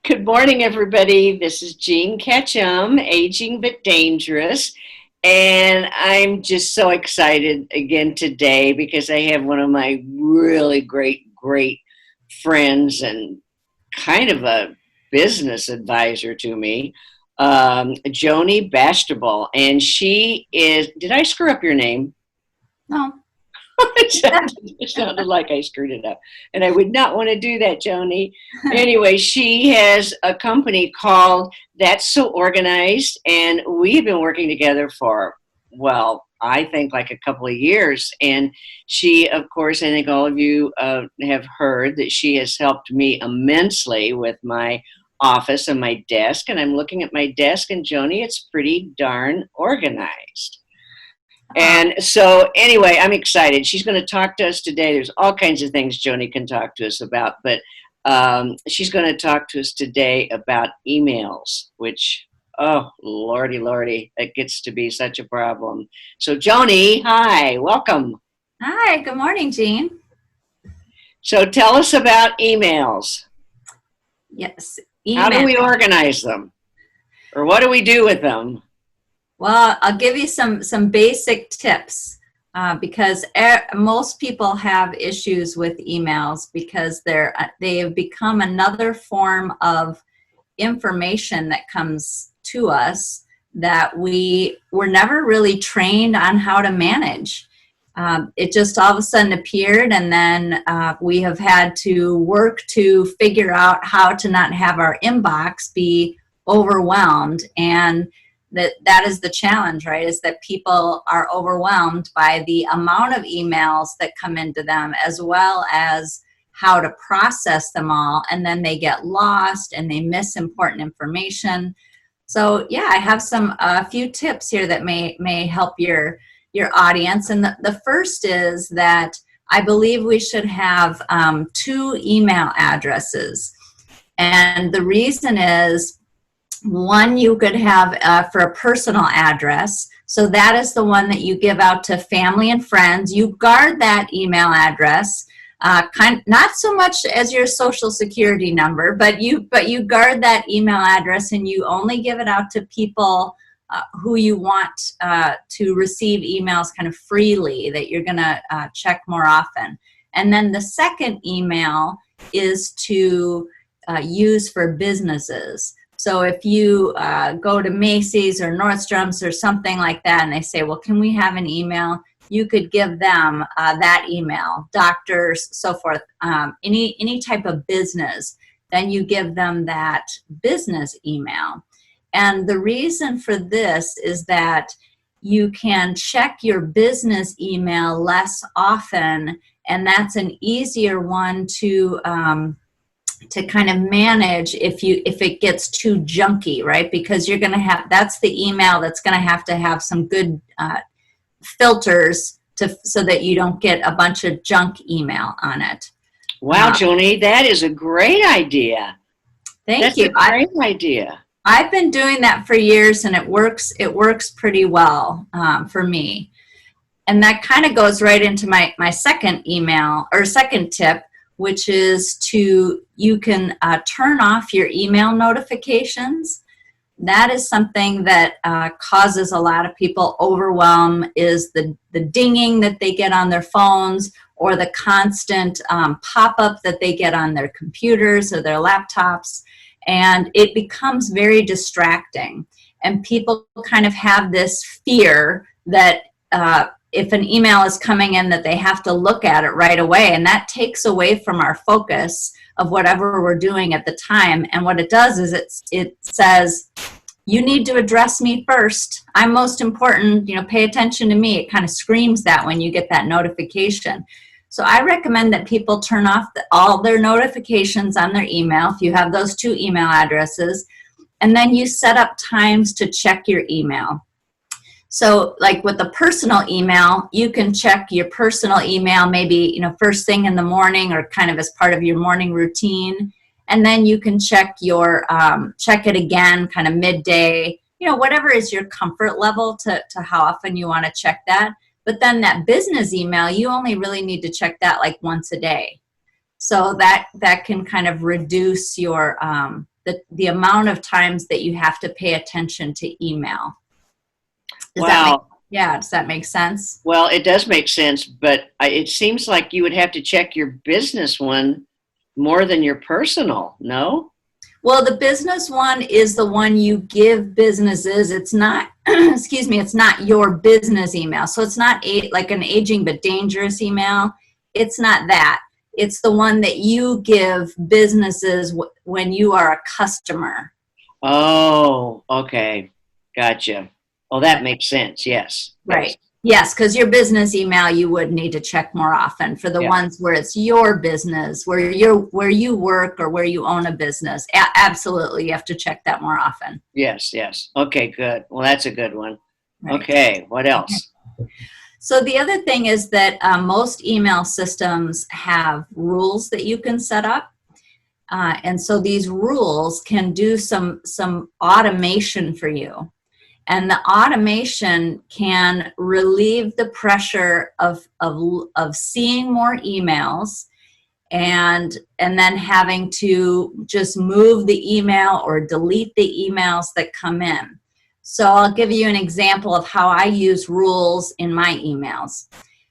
Good morning, everybody. This is Jean Ketchum, Aging but Dangerous. And I'm just so excited again today because I have one of my really great friends and kind of a business advisor to me, Joni Bastable. And she is, did I screw up your name? No. It sounded like I screwed it up. And I would not want to do that, Joni. Anyway, she has a company called That's So Organized. And we've been working together for, well, I think like a couple of years. And she, of course, I think all of you have heard that she has helped me immensely with my office and my desk. And I'm looking at my desk, and Joni, it's pretty darn organized. And so, anyway, I'm excited. She's going to talk to us today. There's all kinds of things Joni can talk to us about, but she's going to talk to us today about emails, which, oh, lordy, it gets to be such a problem. So, Joni, hi, welcome. Hi, good morning, Jean. So, tell us about emails. Yes, How do email. we organize them? Or what do we do with them? Well, I'll give you some basic tips because most people have issues with emails because they have become another form of information that comes to us that we were never really trained on how to manage. It just all of a sudden appeared, and then we have had to work to figure out how to not have our inbox be overwhelmed. And that is the challenge, right? Is that people are overwhelmed by the amount of emails that come into them, as well as how to process them all, and then they get lost and they miss important information. So yeah, I have a few tips here that may help your audience. And the first is that I believe we should have two email addresses. And the reason is, one, you could have for a personal address. So that is the one that you give out to family and friends. You guard that email address, not so much as your social security number, but you guard that email address, and you only give it out to people who you want to receive emails kind of freely, that you're going to check more often. And then the second email is to use for businesses. So if you go to Macy's or Nordstrom's or something like that, and they say, well, can we have an email? You could give them that email, doctors, so forth, any type of business. Then you give them that business email. And the reason for this is that you can check your business email less often, and that's an easier one to kind of manage if it gets too junky, right? Because you're going to that's the email that's going to have some good filters so that you don't get a bunch of junk email on it. Wow, Joni, that is a great idea. Thank you. That's a great idea. I've been doing that for years, and it works pretty well for me. And that kind of goes right into my second email or second tip, which is you can turn off your email notifications. That is something that causes a lot of people overwhelm, is the dinging that they get on their phones, or the constant pop-up that they get on their computers or their laptops. And it becomes very distracting. And people kind of have this fear that if an email is coming in, that they have to look at it right away. And that takes away from our focus of whatever we're doing at the time. And what it does is it says, you need to address me first. I'm most important, pay attention to me. It kind of screams that when you get that notification. So I recommend that people turn off all their notifications on their email, if you have those two email addresses, and then you set up times to check your email. So like with the personal email, you can check your personal email maybe, first thing in the morning, or kind of as part of your morning routine. And then you can check check it again kind of midday, whatever is your comfort level to how often you want to check that. But then that business email, you only really need to check that like once a day. So that can kind of reduce your the amount of times that you have to pay attention to email. Wow. Does that make sense? Well, it does make sense, but it seems like you would have to check your business one more than your personal, no? Well, the business one is the one you give businesses. It's not, excuse me, it's not your business email. So it's not like an aging but dangerous email. It's not that. It's the one that you give businesses when you are a customer. Oh, okay. Gotcha. Oh, that makes sense. Yes. Right. Yes, because your business email you would need to check more often. For the ones where it's your business, where you work or where you own a business, absolutely, you have to check that more often. Yes. Okay, good. Well, that's a good one. Right. Okay, what else? So the other thing is that most email systems have rules that you can set up. And so these rules can do some automation for you. And the automation can relieve the pressure of seeing more emails and then having to just move the email or delete the emails that come in. So I'll give you an example of how I use rules in my emails.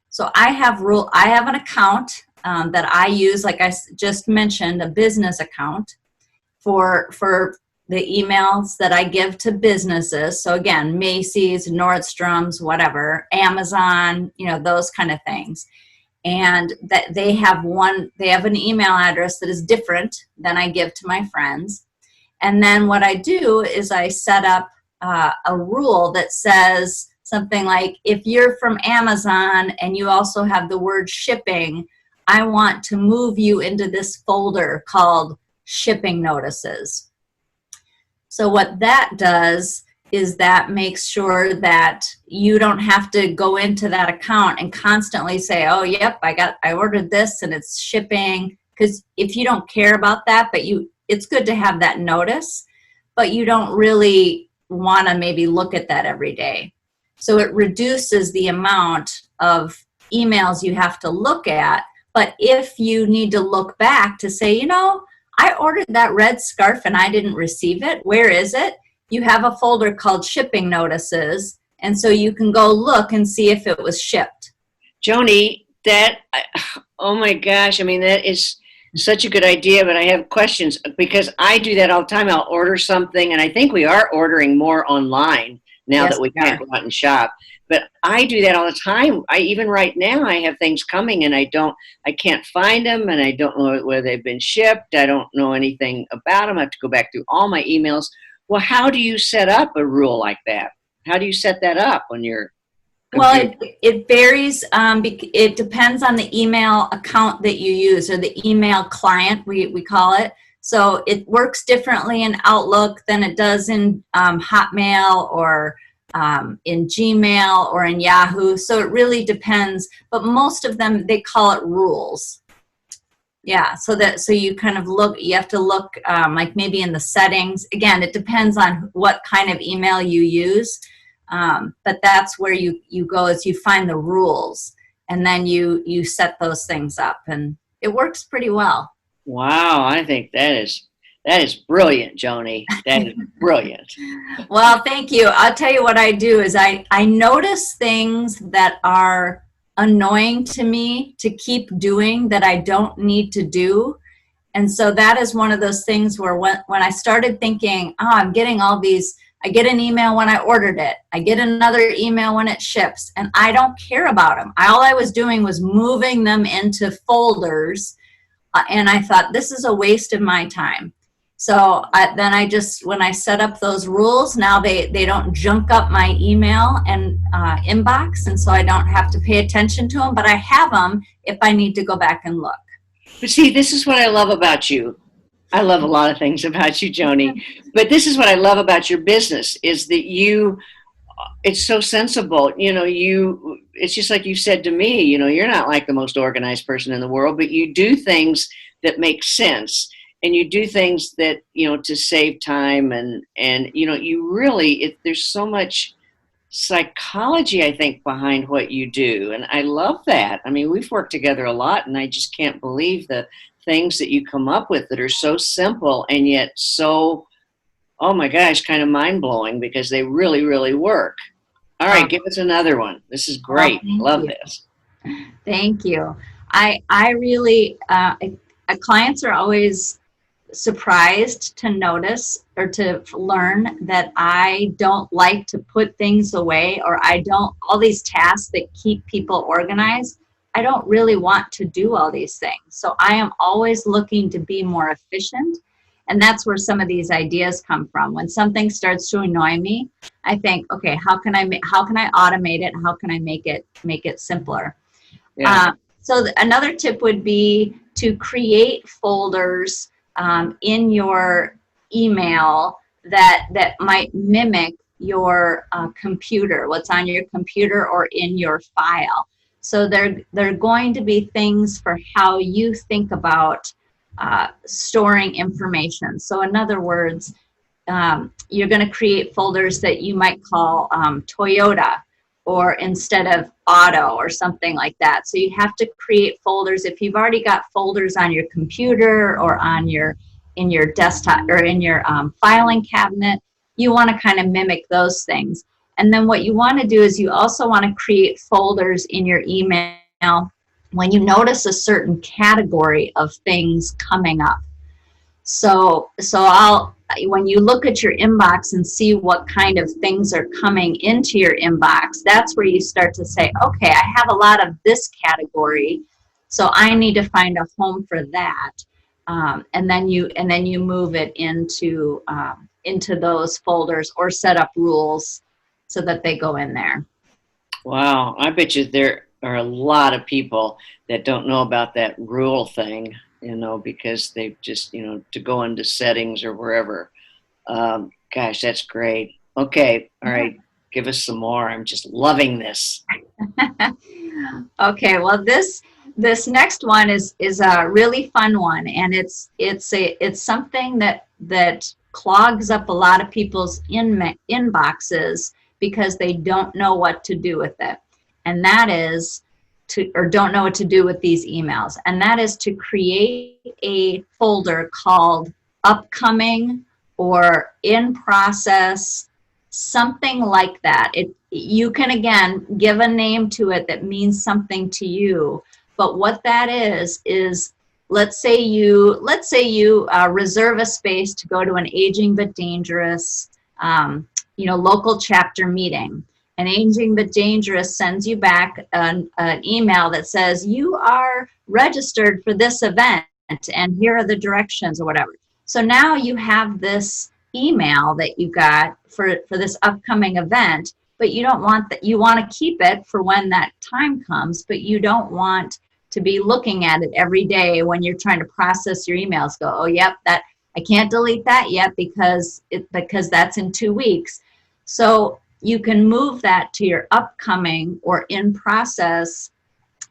So I have an account that I use, like I just mentioned, a business account for the emails that I give to businesses. So again, Macy's, Nordstrom's, whatever, Amazon, those kind of things. And that they have an email address that is different than I give to my friends. And then what I do is I set up a rule that says something like, if you're from Amazon and you also have the word shipping, I want to move you into this folder called shipping notices. So what that does is that makes sure that you don't have to go into that account and constantly say, oh, yep, I ordered this and it's shipping. Because if you don't care about that, but it's good to have that notice, but you don't really want to maybe look at that every day. So it reduces the amount of emails you have to look at. But if you need to look back to say, I ordered that red scarf and I didn't receive it. Where is it? You have a folder called shipping notices. And so you can go look and see if it was shipped. Joni, oh my gosh. I mean, that is such a good idea, but I have questions because I do that all the time. I'll order something, and I think we are ordering more online now that we can't go out and shop. But I do that all the time. Even right now, I have things coming, and I can't find them, and I don't know where they've been shipped. I don't know anything about them. I have to go back through all my emails. Well, how do you set up a rule like that? How do you set that up when you're? Well, it varies. It depends on the email account that you use, or the email client, we call it. So it works differently in Outlook than it does in Hotmail or in Gmail or in Yahoo. So it really depends. But most of them, they call it rules. Yeah, so you kind of you have to look like maybe in the settings. Again, it depends on what kind of email you use. But that's where you go, is you find the rules and then you set those things up, and it works pretty well. Wow, I think that is brilliant, Joni. That is brilliant. Well, thank you. I'll tell you what I do is I notice things that are annoying to me to keep doing that I don't need to do. And so that is one of those things where when I started thinking, I'm getting all these, I get an email when I ordered it. I get another email when it ships, and I don't care about them. All I was doing was moving them into folders, and I thought, this is a waste of my time. So when I set up those rules, now they don't junk up my email and inbox, and so I don't have to pay attention to them, but I have them if I need to go back and look. But see, this is what I love about you. I love a lot of things about you, Joni, but this is what I love about your business is that it's so sensible. It's just like you said to me, you're not like the most organized person in the world, but you do things that make sense, and you do things that, to save time and you really, there's so much psychology, I think, behind what you do. And I love that. I mean, we've worked together a lot, and I just can't believe the things that you come up with that are so simple and yet so, oh my gosh, kind of mind-blowing because they really, really work. All right, give us another one. This is Well, great. thank Love you. this. Thank you. I really, clients are always surprised to notice or to learn that I don't like to put things away, or I don't, all these tasks that keep people organized, I don't really want to do all these things. So I am always looking to be more efficient. And that's where some of these ideas come from. When something starts to annoy me, I think, okay, how can I automate it? How can I make it simpler? Yeah. So another tip would be to create folders in your email that might mimic your computer, what's on your computer or in your file. So they're going to be things for how you think about storing information. So in other words, you're going to create folders that you might call Toyota, or instead of auto or something like that. So you have to create folders. If you've already got folders on your computer or on in your desktop or in your filing cabinet, you want to kind of mimic those things. And then what you want to do is you also want to create folders in your email when you notice a certain category of things coming up. So when you look at your inbox and see what kind of things are coming into your inbox, that's where you start to say, okay, I have a lot of this category, so I need to find a home for that. And then you move it into those folders or set up rules so that they go in there. Wow. I bet you there are a lot of people that don't know about that rule thing, because they've just, to go into settings or wherever. Gosh, that's great. Okay. All right. Give us some more. I'm just loving this. Okay. Well, this next one is a really fun one, and it's something that clogs up a lot of people's inboxes because they don't know what to do with it. And that is don't know what to do with these emails. And that is to create a folder called upcoming or in process, something like that. You can, again, give a name to it that means something to you. But what that is let's say you reserve a space to go to an aging but dangerous local chapter meeting. And Aging but Dangerous sends you back an email that says you are registered for this event and here are the directions or whatever. So now you have this email that you got for this upcoming event, but you don't want that. You want to keep it for when that time comes, but you don't want to be looking at it every day when you're trying to process your emails. Go, oh, yep, that I can't delete that yet because that's in 2 weeks. So you can move that to your upcoming or in process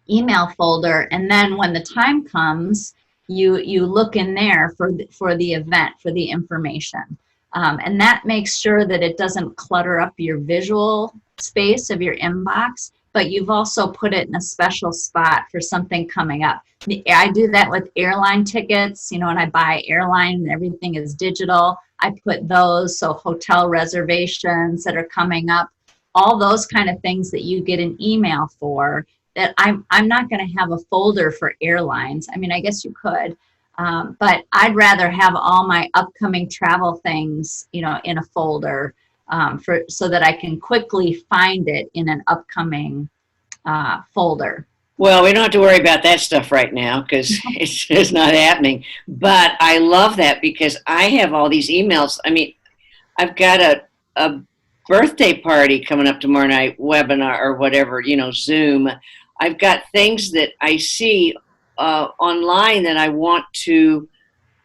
email folder, and then when the time comes, you look in there for the event, for the information, and that makes sure that it doesn't clutter up your visual space of your inbox, but you've also put it in a special spot for something coming up. I do that with airline tickets, when I buy airline and everything is digital, I put those, so hotel reservations that are coming up, all those kind of things that you get an email for, that I'm not going to have a folder for airlines. I mean, I guess you could, but I'd rather have all my upcoming travel things, in a folder so that I can quickly find it in an upcoming folder. Well, we don't have to worry about that stuff right now because it's not happening. But I love that because I have all these emails. I mean, I've got a birthday party coming up tomorrow night, webinar or whatever, Zoom. I've got things that I see online that I want to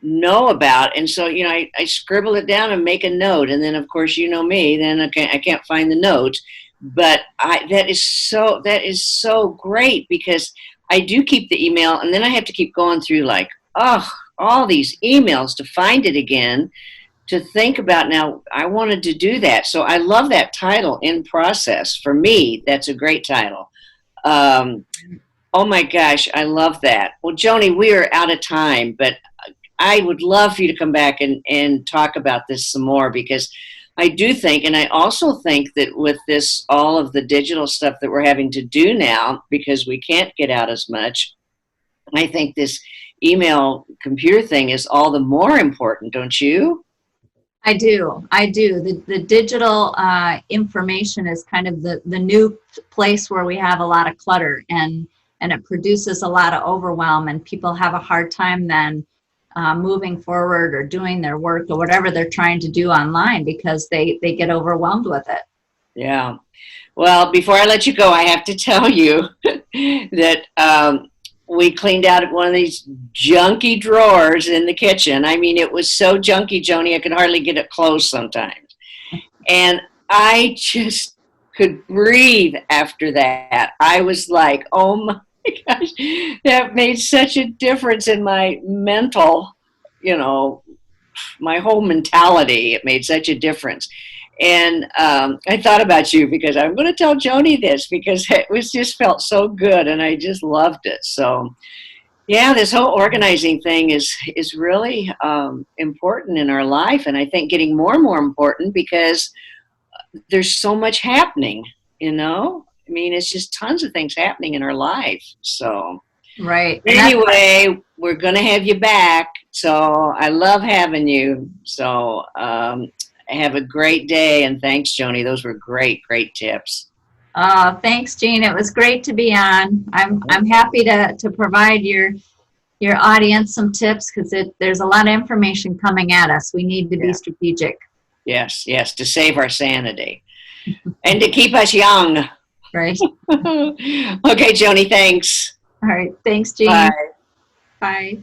know about. And so, I scribble it down and make a note. And then, of course, me, then I can't find the notes. But that is so great because I do keep the email and then I have to keep going through all these emails to find it again, to think about. Now, I wanted to do that. So I love that title, In Process. For me, that's a great title. Oh my gosh, I love that. Well, Joni, we are out of time, but I would love for you to come back and talk about this some more because I do think, and I also think that with this, all of the digital stuff that we're having to do now, because we can't get out as much, I think this email computer thing is all the more important, don't you? I do. I do. The digital information is kind of the new place where we have a lot of clutter, and it produces a lot of overwhelm, and people have a hard time then moving forward or doing their work or whatever they're trying to do online because they get overwhelmed with it. Yeah. Well, before I let you go, I have to tell you that we cleaned out one of these junky drawers in the kitchen. I mean, it was so junky, Joni, I could hardly get it closed sometimes. And I just could breathe after that. I was like, oh my gosh, that made such a difference in my mental, you know, my whole mentality. It made such a difference. And I thought about you because I'm going to tell Joni this because it was just felt so good and I just loved it. So yeah, this whole organizing thing is really important in our life, and I think getting more and more important because there's so much happening. You know, I mean, it's just tons of things happening in our life. So Right. anyway, we're gonna have you back. So I love having you. So have a great day, and thanks, Joni. Those were great, great tips. Oh, thanks, Jean. It was great to be on. I'm happy to provide your audience some tips because there's a lot of information coming at us. We need to be Yeah. strategic. Yes, yes, to save our sanity and to keep us young. Right. Okay, Joni, thanks. All right. Thanks, Jean. Bye. Bye.